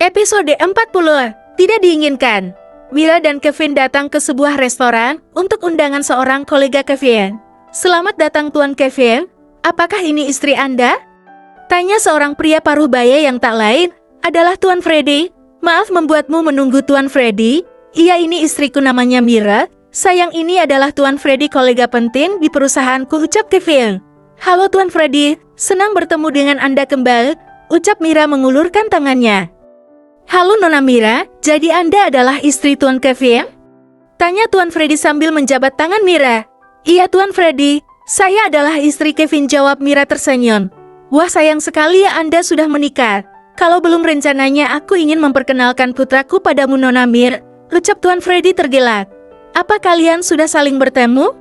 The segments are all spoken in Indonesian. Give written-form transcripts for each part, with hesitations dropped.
Episode 40. Tidak diinginkan. Mira dan Kevin datang ke sebuah restoran untuk undangan seorang kolega Kevin. Selamat datang Tuan Kevin. Apakah ini istri Anda? Tanya seorang pria paruh baya yang tak lain adalah Tuan Freddy. Maaf membuatmu menunggu Tuan Freddy. Iya, ini istriku namanya Mira. Sayang, ini adalah Tuan Freddy, kolega penting di perusahaanku, ucap Kevin. Halo Tuan Freddy, senang bertemu dengan Anda kembali, ucap Mira mengulurkan tangannya. Halo Nona Mira, jadi Anda adalah istri Tuan Kevin? Tanya Tuan Freddy sambil menjabat tangan Mira. Iya Tuan Freddy, saya adalah istri Kevin, jawab Mira tersenyum. Wah, sayang sekali ya Anda sudah menikah. Kalau belum, rencananya aku ingin memperkenalkan putraku padamu Nona Mir, ucap Tuan Freddy tergelak. Apa kalian sudah saling bertemu?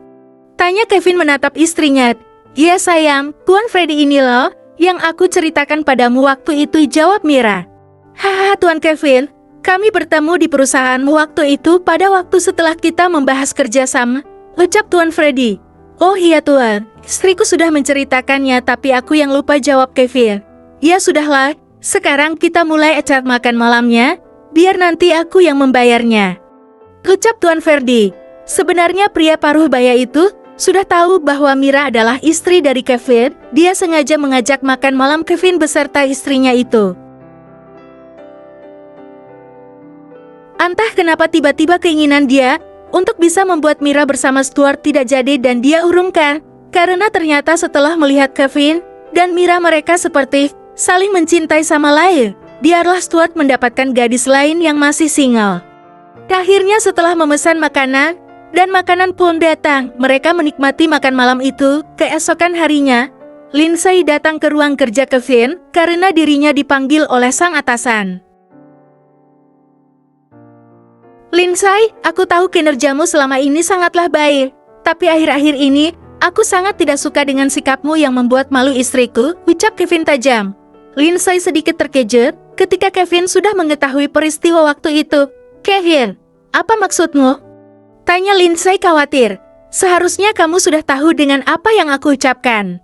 Tanya Kevin menatap istrinya. Iya sayang, Tuan Freddy ini loh yang aku ceritakan padamu waktu itu, jawab Mira. Haha Tuan Kevin, kami bertemu di perusahaanmu waktu itu pada waktu setelah kita membahas kerjasama, ucap Tuan Freddy. Oh iya Tuan, istriku sudah menceritakannya tapi aku yang lupa, jawab Kevin. Ya sudahlah, sekarang kita mulai acara makan malamnya, biar nanti aku yang membayarnya, ucap Tuan Freddy. Sebenarnya pria paruh baya itu sudah tahu bahwa Mira adalah istri dari Kevin. Dia sengaja mengajak makan malam Kevin beserta istrinya itu. Entah kenapa tiba-tiba keinginan dia untuk bisa membuat Mira bersama Stuart tidak jadi dan dia urungkan. Karena ternyata setelah melihat Kevin dan Mira mereka seperti saling mencintai sama lain, biarlah Stuart mendapatkan gadis lain yang masih single. Akhirnya setelah memesan makanan dan makanan pun datang, mereka menikmati makan malam itu. Keesokan harinya, Lindsay datang ke ruang kerja Kevin karena dirinya dipanggil oleh sang atasan. Lindsay, aku tahu kinerjamu selama ini sangatlah baik, tapi akhir-akhir ini, aku sangat tidak suka dengan sikapmu yang membuat malu istriku, ucap Kevin tajam. Lindsay sedikit terkejut ketika Kevin sudah mengetahui peristiwa waktu itu. Kevin, apa maksudmu? Tanya Lindsay khawatir. Seharusnya kamu sudah tahu dengan apa yang aku ucapkan,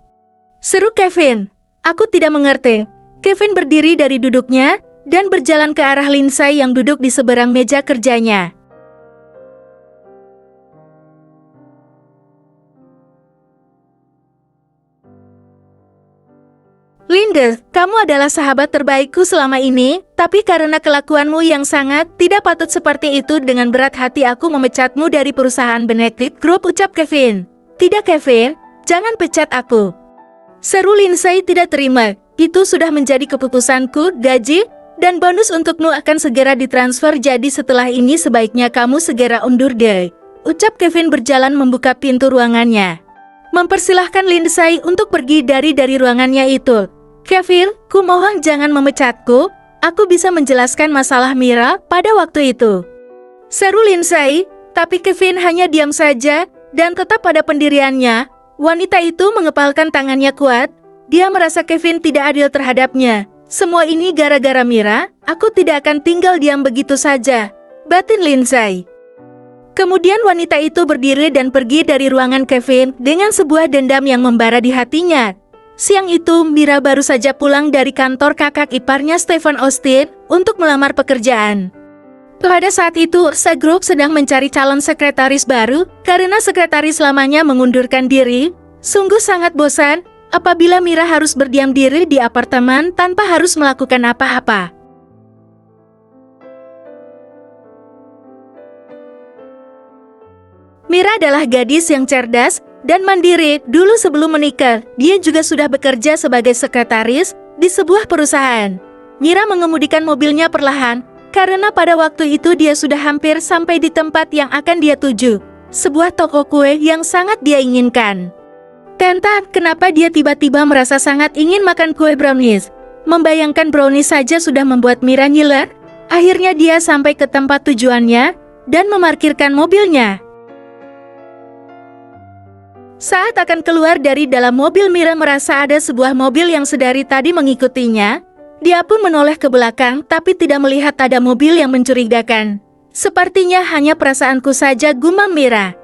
seru Kevin. Aku tidak mengerti. Kevin berdiri dari duduknya dan berjalan ke arah Lindsay yang duduk di seberang meja kerjanya. Linda, kamu adalah sahabat terbaikku selama ini, tapi karena kelakuanmu yang sangat tidak patut seperti itu, dengan berat hati aku memecatmu dari perusahaan Benefit Group, ucap Kevin. Tidak Kevin, jangan pecat aku, seru Lindsay tidak terima. Itu sudah menjadi keputusanku. Gaji dan bonus untukmu akan segera ditransfer, jadi setelah ini sebaiknya kamu segera undur diri, ucap Kevin berjalan membuka pintu ruangannya, mempersilahkan Lindsay untuk pergi dari ruangannya itu. Kevin, ku mohon jangan memecatku, aku bisa menjelaskan masalah Mira pada waktu itu, seru Lindsay. Tapi Kevin hanya diam saja dan tetap pada pendiriannya. Wanita itu mengepalkan tangannya kuat, dia merasa Kevin tidak adil terhadapnya. Semua ini gara-gara Mira, aku tidak akan tinggal diam begitu saja, batin Lindsay. Kemudian wanita itu berdiri dan pergi dari ruangan Kevin dengan sebuah dendam yang membara di hatinya. Siang itu, Mira baru saja pulang dari kantor kakak iparnya Stephen Austin untuk melamar pekerjaan. Pada saat itu, Ursa Group sedang mencari calon sekretaris baru karena sekretaris lamanya mengundurkan diri. Sungguh sangat bosan apabila Mira harus berdiam diri di apartemen tanpa harus melakukan apa-apa. Mira adalah gadis yang cerdas dan mandiri. Dulu sebelum menikah, dia juga sudah bekerja sebagai sekretaris di sebuah perusahaan. Mira mengemudikan mobilnya perlahan karena pada waktu itu dia sudah hampir sampai di tempat yang akan dia tuju, sebuah toko kue yang sangat dia inginkan. Entah kenapa dia tiba-tiba merasa sangat ingin makan kue brownies. Membayangkan brownies saja sudah membuat Mira ngiler. Akhirnya dia sampai ke tempat tujuannya dan memarkirkan mobilnya. Saat akan keluar dari dalam mobil, Mira merasa ada sebuah mobil yang sedari tadi mengikutinya. Dia pun menoleh ke belakang tapi tidak melihat ada mobil yang mencurigakan. Sepertinya hanya perasaanku saja, gumam Mira.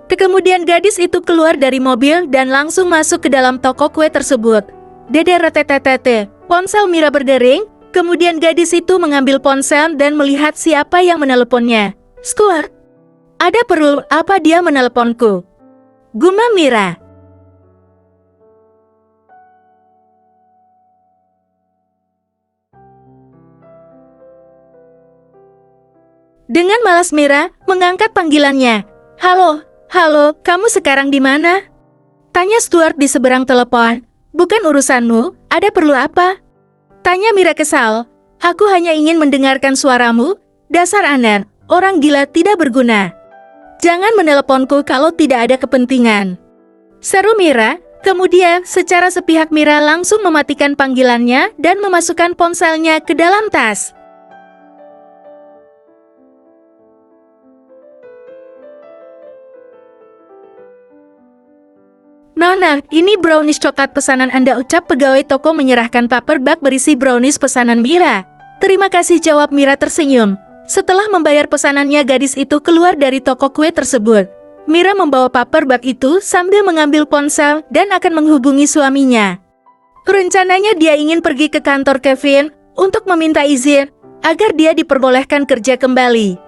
Kemudian gadis itu keluar dari mobil dan langsung masuk ke dalam toko kue tersebut. Dederetetetete, ponsel Mira berdering Kemudian gadis itu mengambil ponsel dan melihat siapa yang meneleponnya. Stuart, ada perlu apa dia meneleponku? Gumam Mira. Dengan malas Mira mengangkat panggilannya. Halo, halo, kamu sekarang di mana? Tanya Stuart di seberang telepon. Bukan urusanmu, ada perlu apa? Tanya Mira kesal. Aku hanya ingin mendengarkan suaramu. Dasar aner, orang gila tidak berguna. Jangan meneleponku kalau tidak ada kepentingan. Seru Mira. Kemudian secara sepihak Mira langsung mematikan panggilannya dan memasukkan ponselnya ke dalam tas. Nona, ini brownies coklat pesanan Anda, ucap pegawai toko menyerahkan paper bag berisi brownies pesanan Mira. Terima kasih, jawab Mira tersenyum. Setelah membayar pesanannya, gadis itu keluar dari toko kue tersebut. Mira membawa paper bag itu sambil mengambil ponsel dan akan menghubungi suaminya. Rencananya dia ingin pergi ke kantor Kevin untuk meminta izin agar dia diperbolehkan kerja kembali.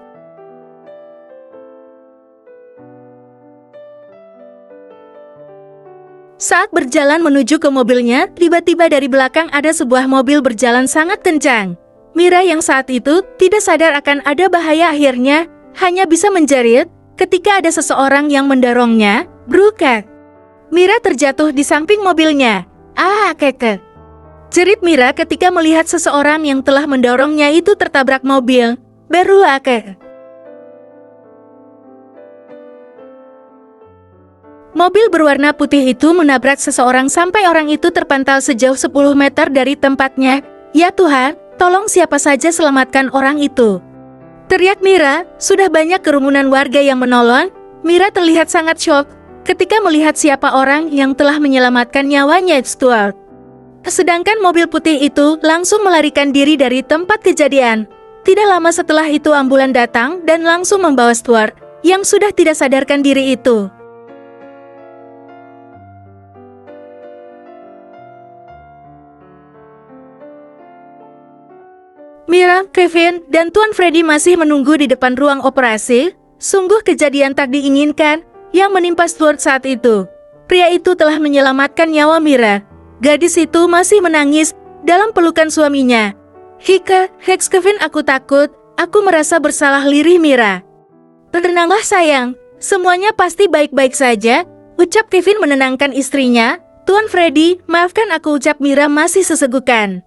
Saat berjalan menuju ke mobilnya, tiba-tiba dari belakang ada sebuah mobil berjalan sangat kencang. Mira yang saat itu tidak sadar akan ada bahaya akhirnya hanya bisa menjerit ketika ada seseorang yang mendorongnya. Brukak. Mira terjatuh di samping mobilnya. Ah, keke. Jerit Mira ketika melihat seseorang yang telah mendorongnya itu tertabrak mobil. Beruake. Mobil berwarna putih itu menabrak seseorang sampai orang itu terpental sejauh 10 meter dari tempatnya. Ya Tuhan, tolong siapa saja selamatkan orang itu. Teriak Mira, sudah banyak kerumunan warga yang menolong. Mira terlihat sangat syok ketika melihat siapa orang yang telah menyelamatkan nyawanya Stuart. Sedangkan mobil putih itu langsung melarikan diri dari tempat kejadian. Tidak lama setelah itu ambulan datang dan langsung membawa Stuart yang sudah tidak sadarkan diri itu. Mira, Kevin, dan Tuan Freddy masih menunggu di depan ruang operasi. Sungguh kejadian tak diinginkan yang menimpa Stuart saat itu. Pria itu telah menyelamatkan nyawa Mira. Gadis itu masih menangis dalam pelukan suaminya. Hex Kevin, aku takut. Aku merasa bersalah, lirih Mira. Tenanglah sayang, semuanya pasti baik-baik saja, ucap Kevin menenangkan istrinya. Tuan Freddy, maafkan aku, ucap Mira masih sesegukan.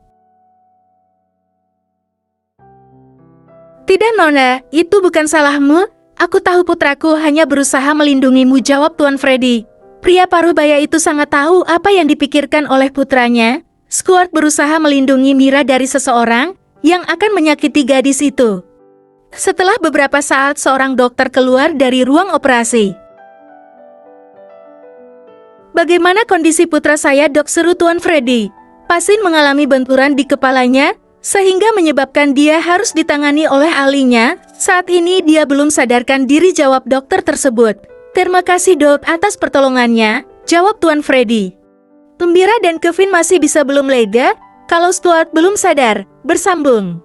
Tidak Nona, itu bukan salahmu. Aku tahu putraku hanya berusaha melindungimu, jawab Tuan Freddy. Pria paruh baya itu sangat tahu apa yang dipikirkan oleh putranya. Stuart berusaha melindungi Mira dari seseorang yang akan menyakiti gadis itu. Setelah beberapa saat seorang dokter keluar dari ruang operasi. Bagaimana kondisi putra saya, Dok, seru Tuan Freddy. Pasien mengalami benturan di kepalanya sehingga menyebabkan dia harus ditangani oleh ahlinya. Saat ini dia belum sadarkan diri, jawab dokter tersebut. Terima kasih Dok atas pertolongannya, jawab Tuan Freddy. Mira dan Kevin masih bisa belum lega kalau Stuart belum sadar. Bersambung.